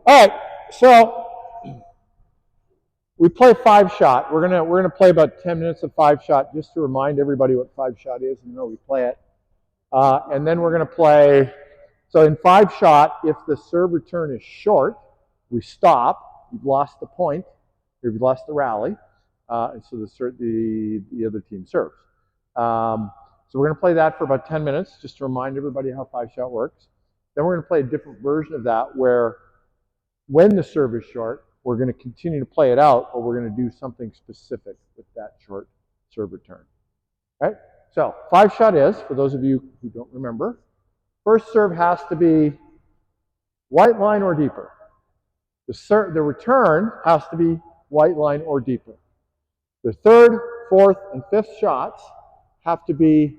All right, so we play 5-shot. We're gonna play about 10 minutes of 5-shot just to remind everybody what 5-shot is and know we play it. And then we're gonna play. So in 5-shot, if the serve return is short, we stop. You've lost the point, or you've lost the rally, and so the other team serves. So we're going to play that for about 10 minutes just to remind everybody how 5-shot works. Then we're going to play a different version of that where when the serve is short, we're going to continue to play it out, but we're going to do something specific with that short serve return. All right? So 5-shot is, for those of you who don't remember, first serve has to be white line or deeper. The return has to be white line or deeper. The third, fourth, and fifth shots have to be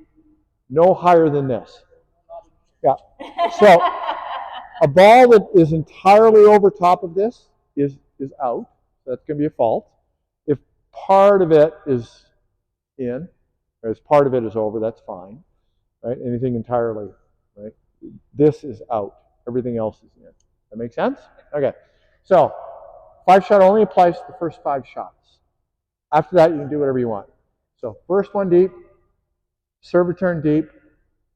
no higher than this. Yeah. So a ball that is entirely over top of this is out. That's going to be a fault. If part of it is in, or as part of it is over, that's fine. Right? Anything entirely, right? This is out. Everything else is in. That make sense? Okay. So 5-shot only applies to the first 5 shots. After that, you can do whatever you want. So first one deep, serve return deep,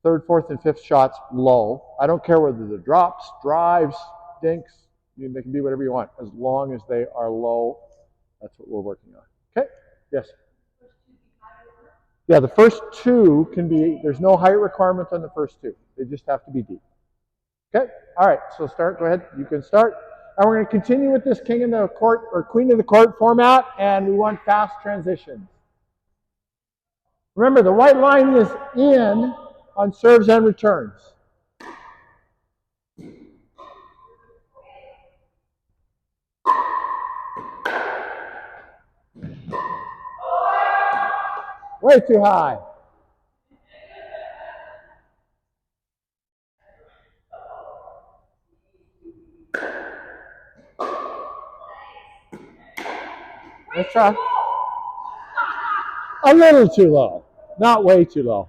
third, fourth, and fifth shots low. I don't care whether they're drops, drives, dinks. They can be whatever you want as long as they are low. That's what we're working on. Okay? Yes? Yeah, the first 2 can be, there's no height requirement on the first 2. They just have to be deep. Okay? All right, so start. Go ahead. You can start. And we're going to continue with this king in the court or queen of the court format, and we want fast transitions. Remember, the white line is in on serves and returns. Way too high. Let's try. A little too low. Not way too low.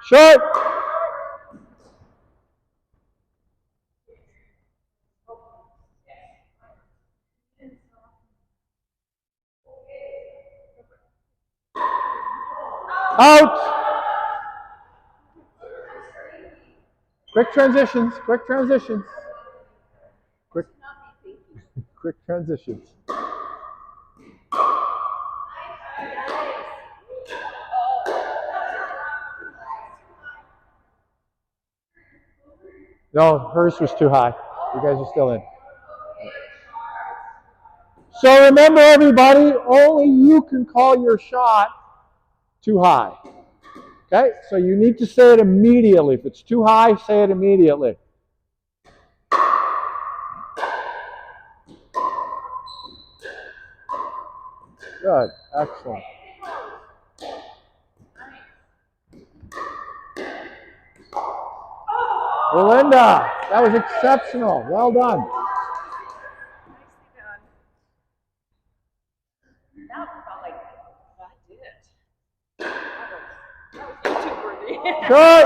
Short. Out. Quick transitions. Quick transitions. Quick transitions. No, hers was too high. You guys are still in. So remember, everybody, only you can call your shot too high. Okay? So you need to say it immediately. If it's too high, say it immediately. Good. Excellent. Belinda, that was exceptional. Well done. That felt like that did it. That was too worthy. Good.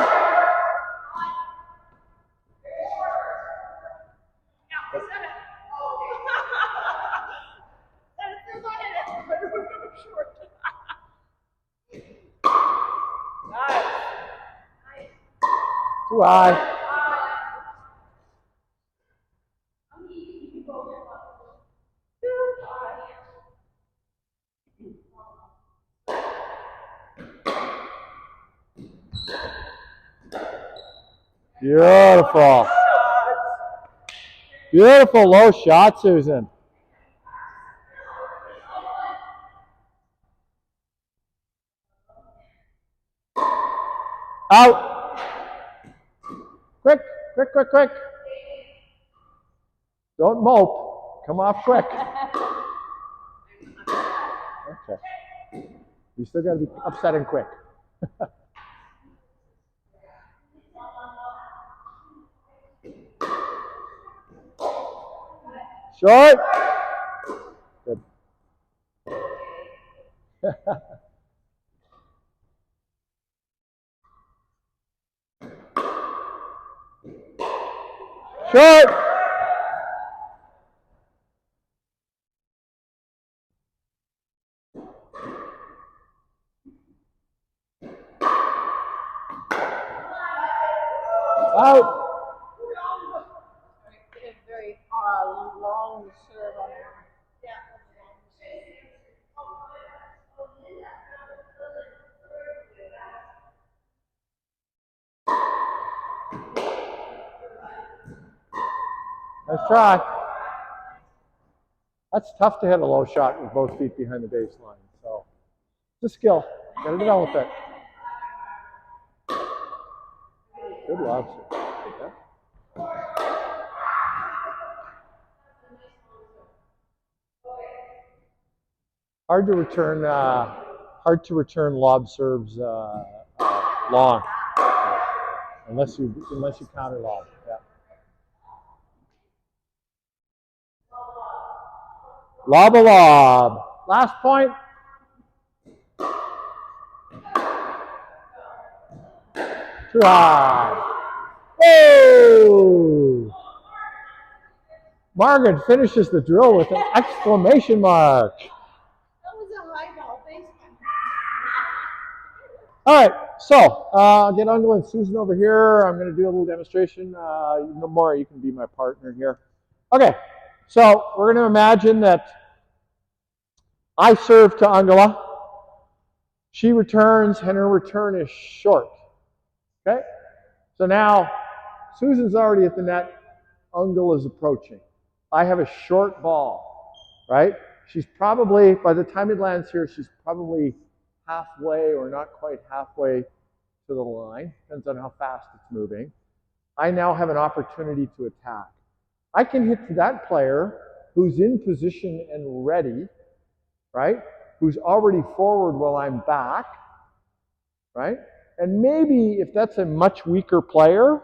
Too high. Beautiful. Beautiful low shot, Susan. Out. Quick, quick, quick, quick. Don't mope. Come off quick. Okay. You still got to be upset and quick. Short. Good. Short. Out. Very long serve on there. Nice try. That's tough to hit a low shot with both feet behind the baseline. So it's a skill. Got to develop it. Good lobster. Okay. Hard to return lob serves long, unless you counter lob. Yeah. Lob a lob. Last point. Too high. Oh! Margaret finishes the drill with an exclamation mark. That was a high ball. Thanks, man. All right, so I'll get on with Susan over here. I'm going to do a little demonstration. Maura, you can be my partner here. Okay, so we're going to imagine that I serve to Angela. She returns, and her return is short. Okay, so now Susan's already at the net. Angela is approaching. I have a short ball, right? She's probably, by the time it lands here, she's probably halfway or not quite halfway to the line. Depends on how fast it's moving. I now have an opportunity to attack. I can hit to that player who's in position and ready, right? Who's already forward while I'm back, right? And maybe if that's a much weaker player,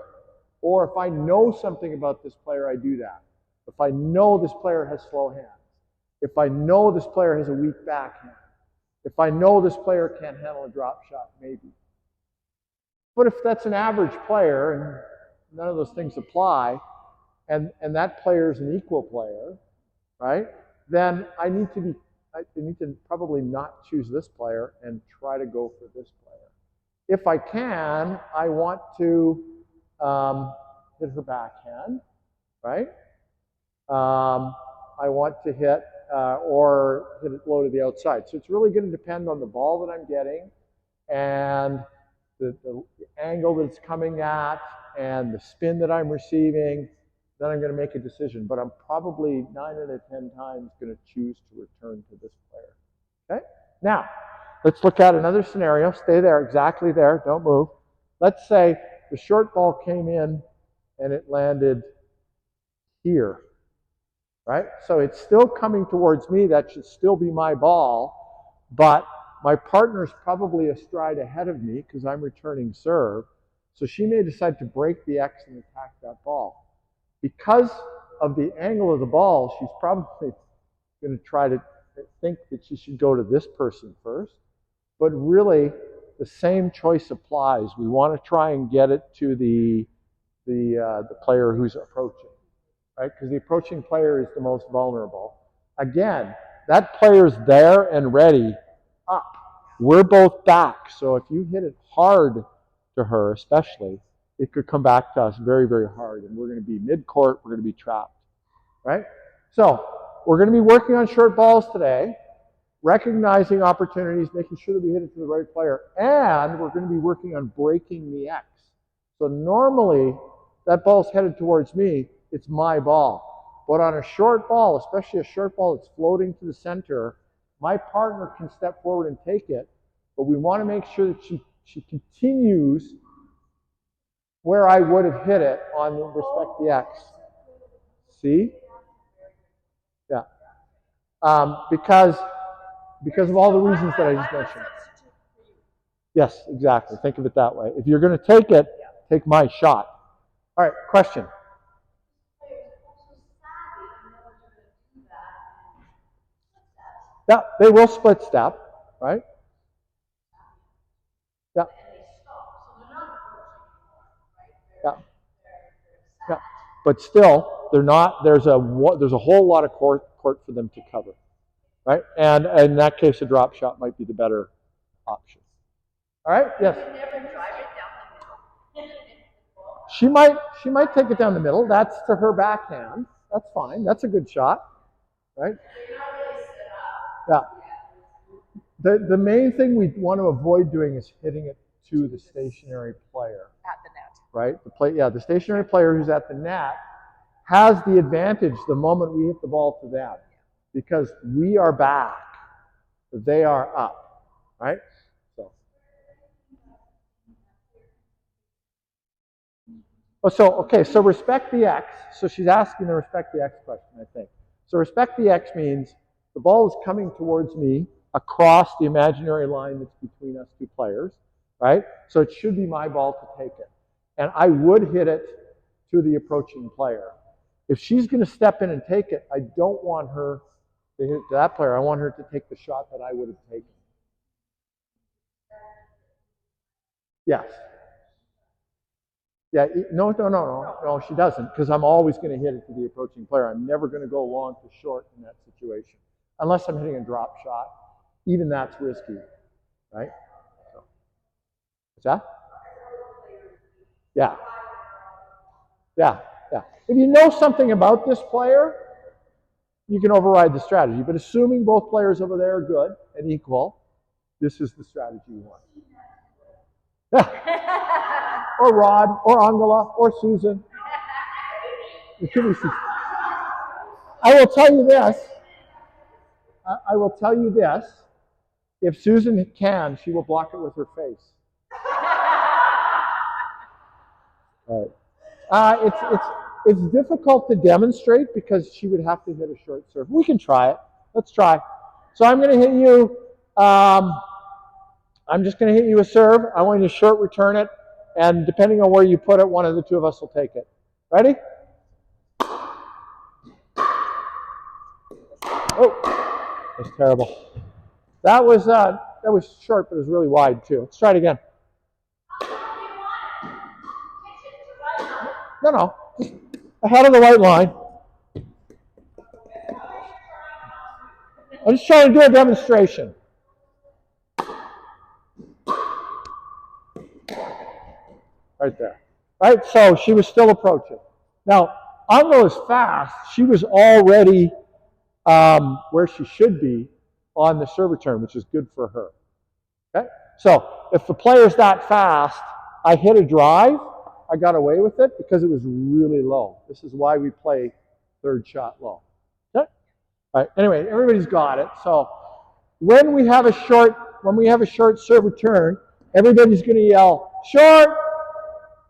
or if I know something about this player, I do that. If I know this player has slow hands, if I know this player has a weak backhand, if I know this player can't handle a drop shot, maybe. But if that's an average player, and none of those things apply, and that player is an equal player, right? Then I need to probably not choose this player and try to go for this player. If I can, I want to hit her backhand, right? I want to hit or hit it low to the outside. So it's really going to depend on the ball that I'm getting and the angle that it's coming at and the spin that I'm receiving. Then I'm going to make a decision. But I'm probably 9 out of 10 times going to choose to return to this player. Okay? Now, let's look at another scenario. Stay there, exactly there. Don't move. Let's say the short ball came in and it landed here. Right? So it's still coming towards me. That should still be my ball. But my partner's probably a stride ahead of me because I'm returning serve. So she may decide to break the X and attack that ball. Because of the angle of the ball, she's probably going to try to think that she should go to this person first. But really, the same choice applies. We want to try and get it to the player who's approaching. Right? Because the approaching player is the most vulnerable. Again, that player's there and ready up. We're both back. So if you hit it hard to her, especially, it could come back to us very, very hard. And we're going to be mid-court. We're going to be trapped. Right? So we're going to be working on short balls today, recognizing opportunities, making sure that we hit it to the right player. And we're going to be working on breaking the X. So normally, that ball's headed towards me. It's my ball. But on a short ball, especially a short ball that's floating to the center, my partner can step forward and take it. But we want to make sure that she continues where I would have hit it on respect the X. See? Yeah. Because of all the reasons that I just mentioned. Yes, exactly. Think of it that way. If you're going to take it, take my shot. All right, question. Yeah, they will split step, right? Yeah. Yeah. Yeah. But still, they're not. There's a whole lot of court for them to cover, right? And in that case, a drop shot might be the better option. All right. Yes. She might take it down the middle. That's to her backhand. That's fine. That's a good shot, right? Yeah. The main thing we want to avoid doing is hitting it to the stationary player. At the net. Right? The stationary player who's at the net has the advantage the moment we hit the ball to them because we are back, they are up, right? So respect the X. So she's asking the respect the X question, I think. So respect the X means the ball is coming towards me across the imaginary line that's between us two players, right? So it should be my ball to take it. And I would hit it to the approaching player. If she's going to step in and take it, I don't want her to hit that player. I want her to take the shot that I would have taken. Yes. Yeah, no, she doesn't, because I'm always going to hit it to the approaching player. I'm never going to go long to short in that situation, unless I'm hitting a drop shot. Even that's risky, right? So, what's that? Yeah. Yeah, yeah. If you know something about this player, you can override the strategy. But assuming both players over there are good and equal, this is the strategy you want. Yeah. Or Rod, or Angela, or Susan. I will tell you this. I will tell you this. If Susan can, she will block it with her face. All right. It's difficult to demonstrate because she would have to hit a short serve. We can try it. Let's try. So I'm going to hit you. I'm just going to hit you a serve. I want you to short return it, and depending on where you put it, one of the two of us will take it. Ready? Oh, that's terrible. That was short, but it was really wide too. Let's try it again. No, just ahead of the white line. I'm just trying to do a demonstration. Right there. Right? So she was still approaching. Now, Angela is fast. She was already where she should be on the serve return, which is good for her. Okay? So if the player's that fast, I hit a drive, I got away with it because it was really low. This is why we play third shot low. Okay? All right. Anyway, everybody's got it. So when we have a short serve return, everybody's going to yell short,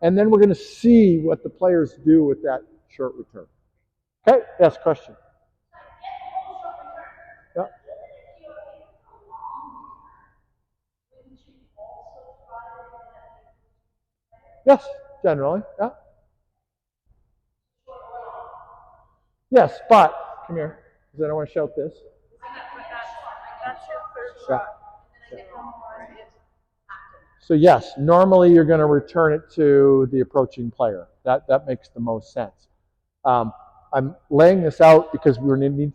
and then we're going to see what the players do with that short return. Okay? Yes, question. Yeah. Yes, generally. Yeah. Yes, but come here, because I don't want to shout this. Yeah. So yes, normally you're going to return it to the approaching player. That makes the most sense. I'm laying this out because we're going to need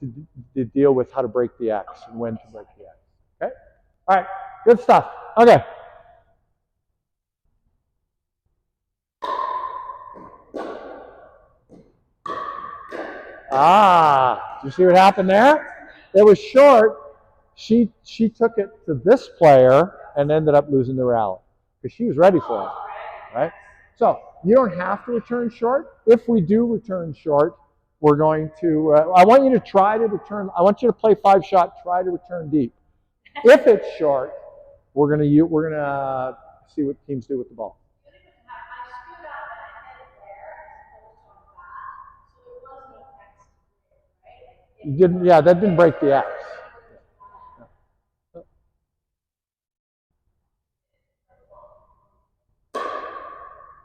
to deal with how to break the X and when to break the X. Okay? All right, good stuff. Okay. Do you see what happened there? It was short. She took it to this player and ended up losing the rally because she was ready for it, right? So you don't have to return short. If we do return short, we're going to. I want you to try to return. I want you to play 5-shot. Try to return deep. If it's short, we're gonna see what teams do with the ball. You didn't. Yeah, that didn't break the X.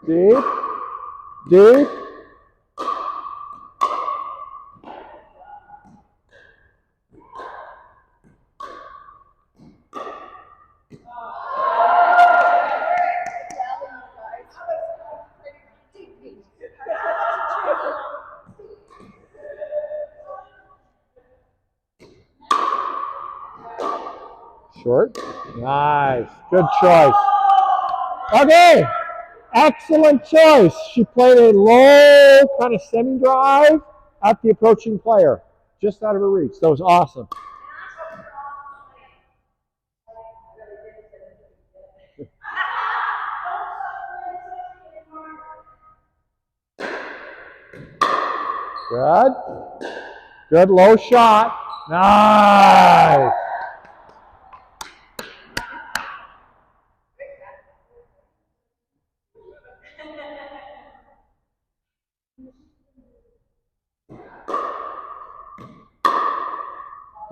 Deep. Deep. Short. Nice. Good choice. Okay. Excellent choice. She played a low kind of semi-drive at the approaching player, just out of her reach. That was awesome. Good. Good low shot. Nice.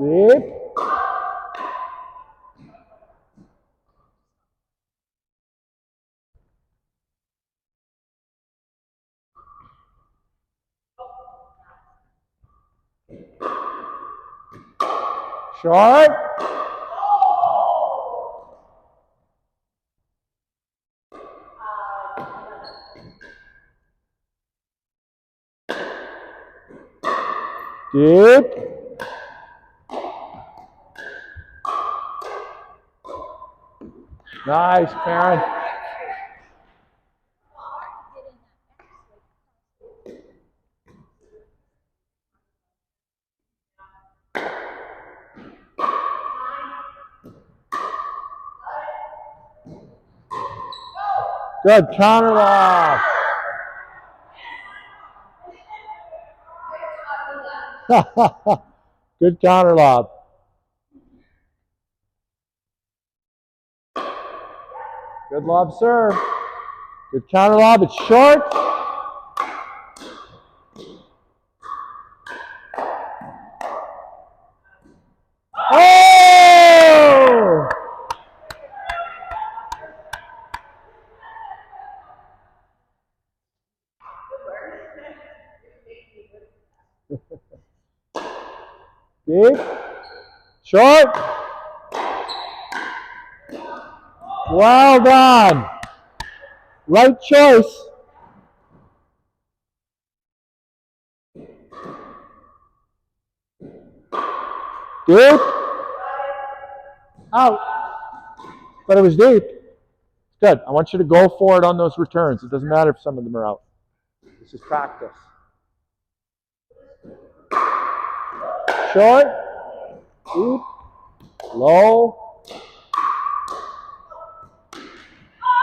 Deep. Short. Deep. Nice, Karen. Good counter lob. Good counter lob. Good lob, sir. Good counter lob. It's short. Oh! Deep. Short. Well done. Right choice. Deep. Out. But it was deep. Good. I want you to go for it on those returns. It doesn't matter if some of them are out. This is practice. Short. Deep. Low.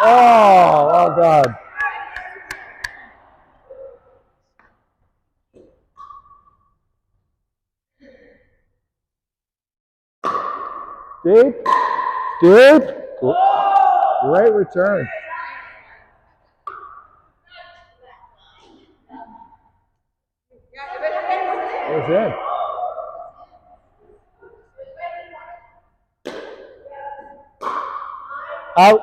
Oh, well done. Deep. Deep. Great return. It was in. Out.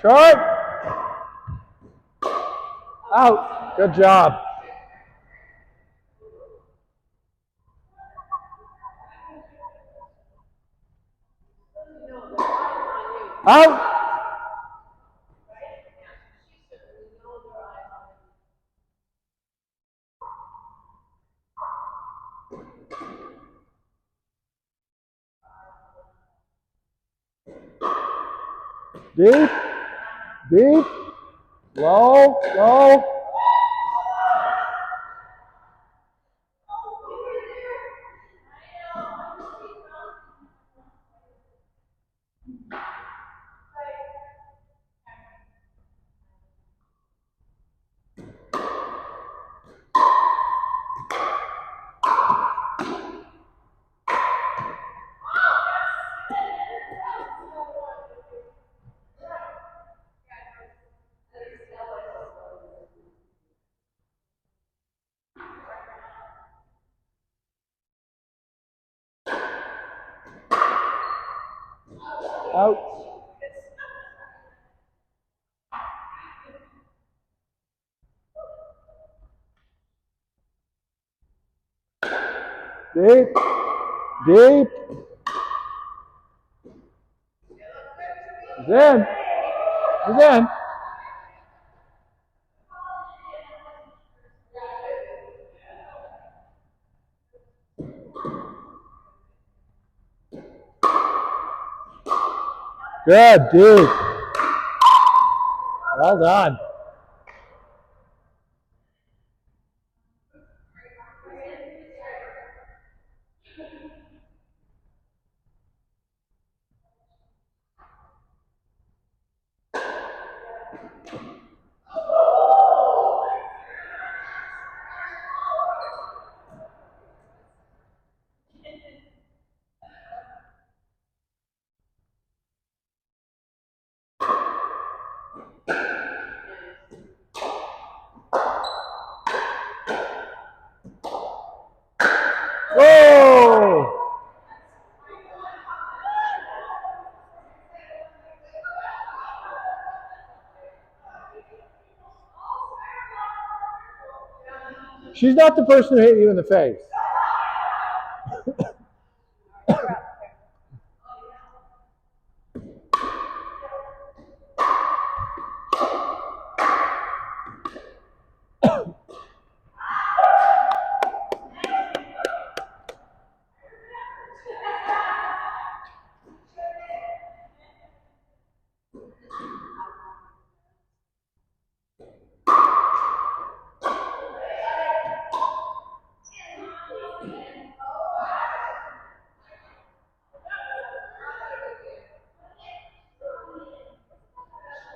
Short. Out. Good job. Out. Deep. Deep. Low. Low. Out. Deep. Deep. He's in. He's in. Good, deep. Well done. Whoa! She's not the person who hit you in the face.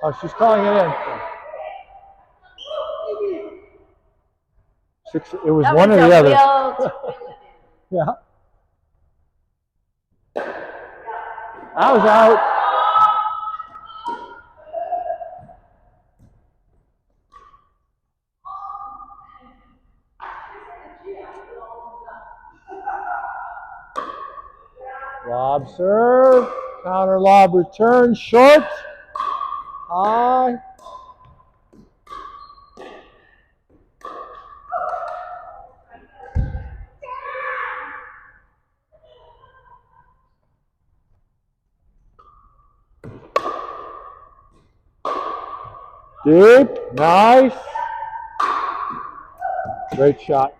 Oh, she's calling it in. It was one or the other. Yeah. I was out. Lob serve. Counter lob return. Short. High. Deep. Nice. Great shot.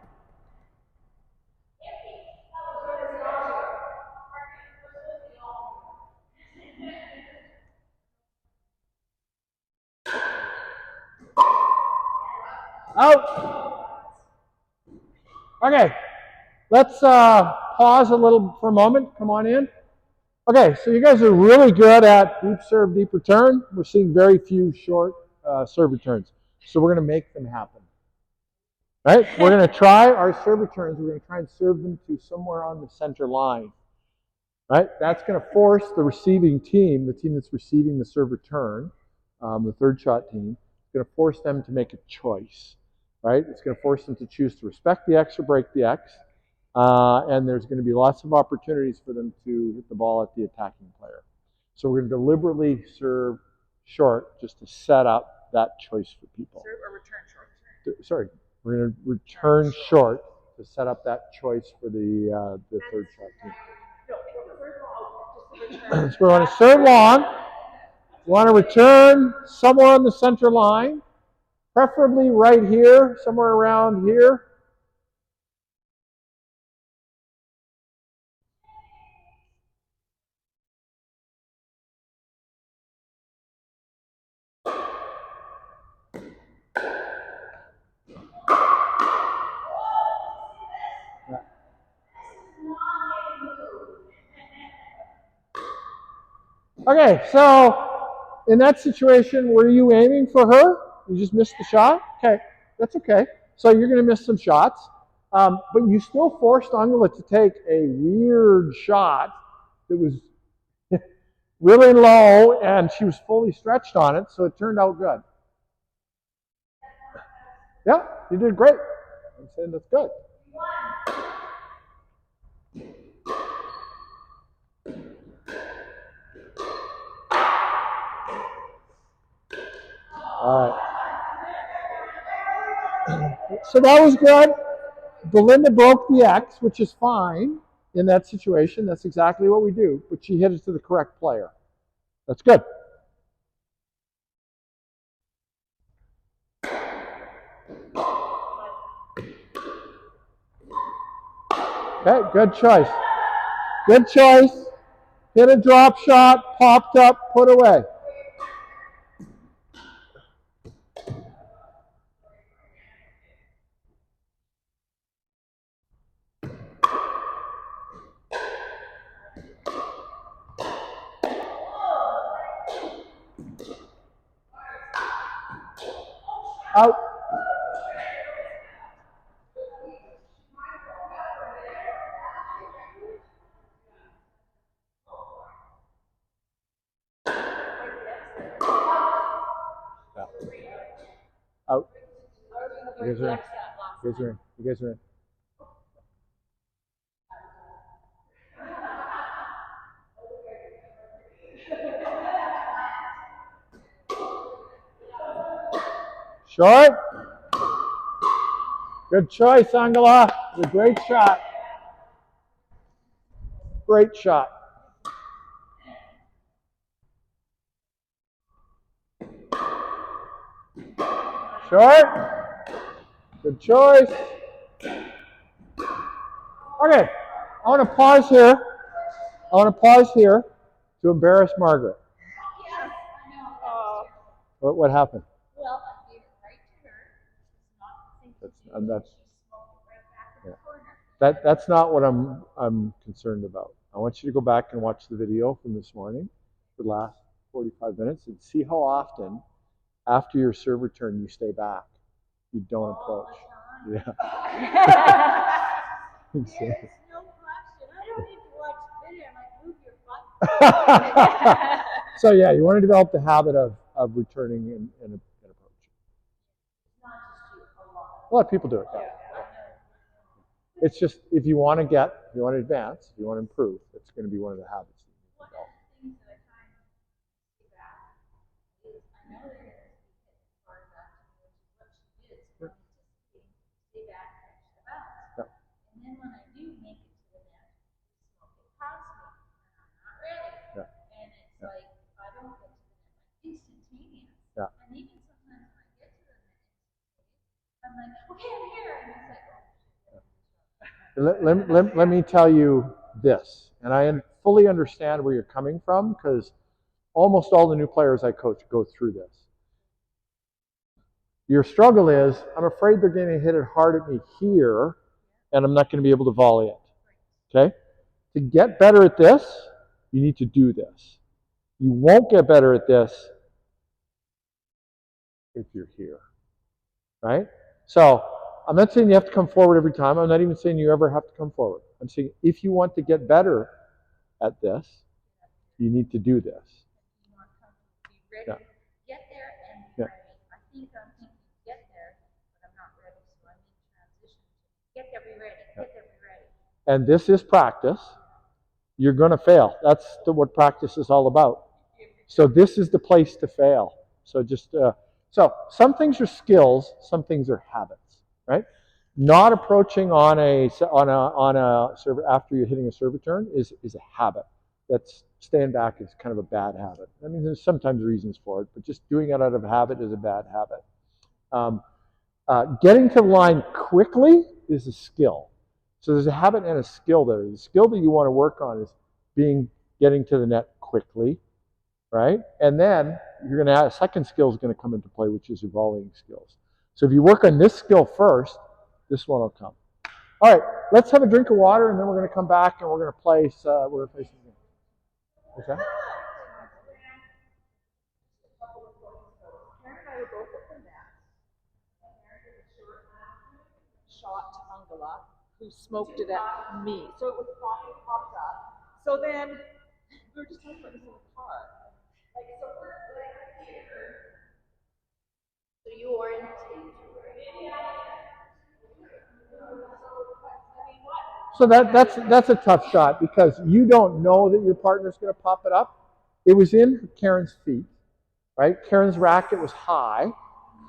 Out. Okay. Let's pause a little for a moment. Come on in. Okay, so you guys are really good at deep serve, deep return. We're seeing very few short serve returns. So we're going to make them happen. Right? We're going to try our serve returns. We're going to try and serve them to somewhere on the center line. Right? That's going to force the receiving team, the team that's receiving the serve return, the third shot team, it's going to force them to make a choice. Right? It's going to force them to choose to respect the X or break the X. And there's going to be lots of opportunities for them to hit the ball at the attacking player. So we're going to deliberately serve short just to set up that choice for people. Serve or return short? Sorry, we're going to return short to set up that choice for the third shot team. So we want to serve long. We want to return somewhere on the center line, preferably right here, somewhere around here. Okay, so in that situation, were you aiming for her? You just missed the shot? Okay, that's okay. So you're going to miss some shots. But you still forced Angela to take a weird shot that was really low, and she was fully stretched on it, so it turned out good. Yeah, you did great. I'm saying that's good. All right. So that was good. Belinda broke the X, which is fine in that situation. That's exactly what we do. But she hit it to the correct player. That's good. Okay, good choice. Good choice. Hit a drop shot, popped up, put away. Out. Out. You guys are in. You guys are in. You guys are in. Short. Good choice, Angela. It's a great shot. Great shot. Short. Good choice. Okay, I want to pause here. I want to pause here to embarrass Margaret. What happened? Well, I gave it right to her. She's not thinking That's, she smoked it right back in yeah. the corner. That's not what I'm concerned about. I want you to go back and watch the video from this morning, the last 45 minutes, and see how often after your serve return you stay back. You don't approach. Yeah. There's no question. I don't need to watch the video. I'm like, move your butt. So yeah, you want to develop the habit of returning and approaching. Not just you, a lot. A lot of people do it. Yeah. It's just if you want to advance, if you want to improve, it's going to be one of the habits that you One develop. of the things that I find see back is I know they're going to hit far back, which is what she did. So I'm anticipating stay back, catch the bounce. Yeah. And then when I do make it to the net, they smoke it past me, and I'm not ready. Yeah. And it's like if I don't get to the net, like instantaneous. Yeah. And even sometimes when I get to the net instantaneous, I'm like, okay, I'm here, and it's like, oh. Let me tell you this, and I fully understand where you're coming from because almost all the new players I coach go through this. Your struggle is, I'm afraid they're going to hit it hard at me here, and I'm not going to be able to volley it. Okay? To get better at this, you need to do this. You won't get better at this if you're here. Right? So, I'm not saying you have to come forward every time. I'm not even saying you ever have to come forward. I'm saying if you want to get better at this, you need to do this. You want to be ready, get there and be ready. I think I'm thinking get there, but I'm not ready, so I need transition. Get there, be ready. Get there, be ready. And this is practice. You're going to fail. That's what practice is all about. So this is the place to fail. So just so some things are skills, some things are habits, right? Not approaching on a serve after you're hitting a serve return is a habit. That's staying back is kind of a bad habit. I mean, there's sometimes reasons for it, but just doing it out of habit is a bad habit. Getting to the line quickly is a skill. So there's a habit and a skill there. The skill that you want to work on is getting to the net quickly, right? And then you're going to add a second skill is going to come into play, which is your volleying skills. So if you work on this skill first, this one will come. All right, let's have a drink of water, and then we're going to come back and we're going to play some games. What's that? Karen and I were both at the net. Shot to Angela, who smoked it at me. So it was popped up. So then we were just talking about this in the car. Like, so we're like here. So you orientate. So that's a tough shot because you don't know that your partner's going to pop it up. It was in Karen's feet, right? Karen's racket was high.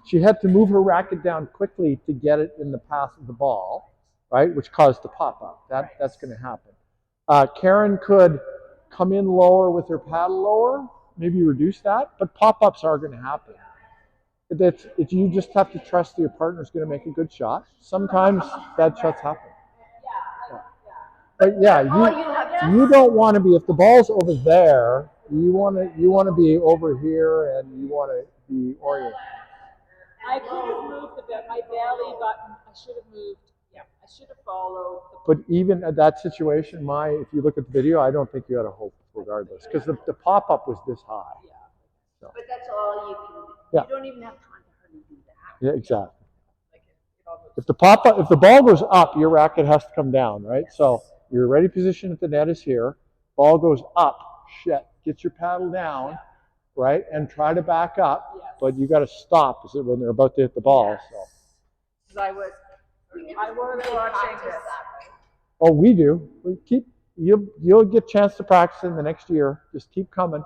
She had to move her racket down quickly to get it in the path of the ball. right? Which caused the pop-up. That's going to happen. Karen could come in lower with her paddle lower, maybe reduce that, but pop-ups are going to happen. You just have to trust that your partner's going to make a good shot. Sometimes bad shots happen. Yeah. But yeah, you don't want to be, if the ball's over there, you want to be over here and you want to be oriented. I could have moved a bit. My belly button, I should have moved. Yeah, I should have followed. But even at that situation, if you look at the video, I don't think you had a hope regardless, because the pop-up was this high. Yeah. So. But that's all you can do. Yeah. You don't even have time to hardly do that. Yeah, exactly. If the ball goes up, your racket has to come down, right? Yes. So your ready position at the net is here. Ball goes up. Shit. Get your paddle down, right, and try to back up. Yes. But you got to stop when they're about to hit the ball. Yes. So. Because I was watching this. Oh, we do. You'll get a chance to practice in the next year. Just keep coming.